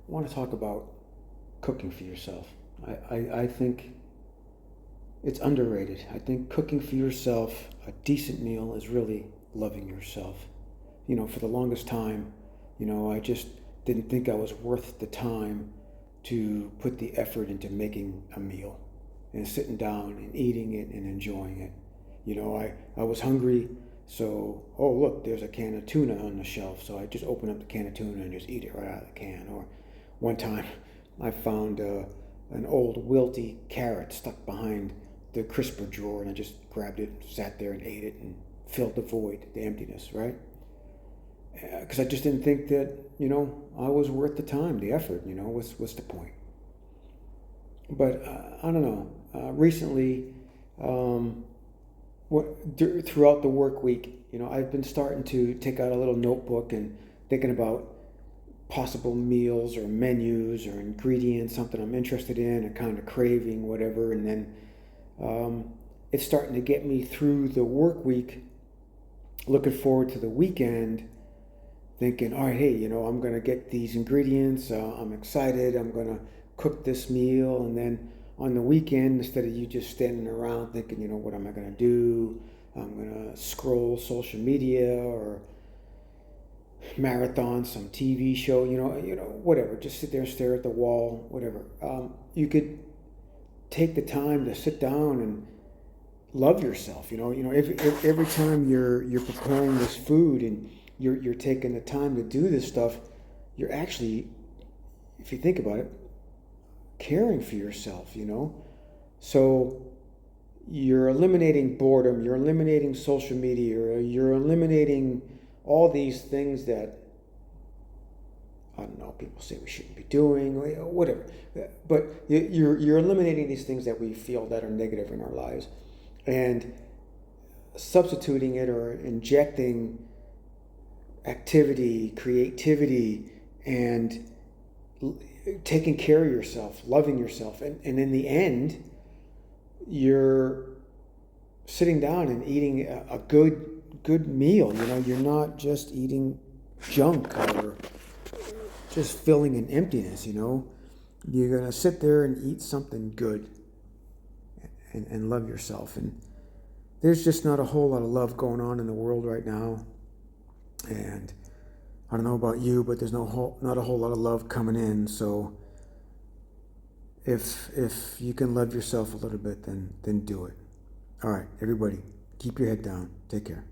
want to talk about cooking for yourself. I think it's underrated. I think cooking for yourself a decent meal is really loving yourself. For the longest time, I just didn't think I was worth the time to put the effort into making a meal and sitting down and eating it and enjoying it. I was hungry, so, oh, look, there's a can of tuna on the shelf. So I just open up the can of tuna and just eat it right out of the can. Or one time I found an old wilty carrot stuck behind the crisper drawer, and I just grabbed it, sat there and ate it and filled the void, the emptiness, right? Because I just didn't think that, I was worth the time, the effort, what's the point? But I don't know. Recently, throughout the work week, I've been starting to take out a little notebook and thinking about possible meals or menus or ingredients, something I'm interested in and kind of craving, whatever. And then it's starting to get me through the work week, looking forward to the weekend, thinking, all right, hey, I'm going to get these ingredients. I'm excited. I'm going to cook this meal. And then on the weekend, instead of you just standing around thinking, what am I going to do? I'm going to scroll social media or marathon some TV show, whatever. Just sit there and stare at the wall, whatever. You could take the time to sit down and love yourself. Every time you're preparing this food and you're taking the time to do this stuff, you're actually, if you think about it, caring for yourself. So you're eliminating boredom, you're eliminating social media, you're eliminating all these things that, I don't know, people say we shouldn't be doing, whatever. But you're eliminating these things that we feel that are negative in our lives and substituting it or injecting activity, creativity, and taking care of yourself, loving yourself. And in the end, you're sitting down and eating a good meal. You're not just eating junk or just filling an emptiness. You're going to sit there and eat something good and love yourself. And there's just not a whole lot of love going on in the world right now. And I don't know about you, but there's not a whole lot of love coming in. So if you can love yourself a little bit, then do it. All right, everybody, keep your head down. Take care.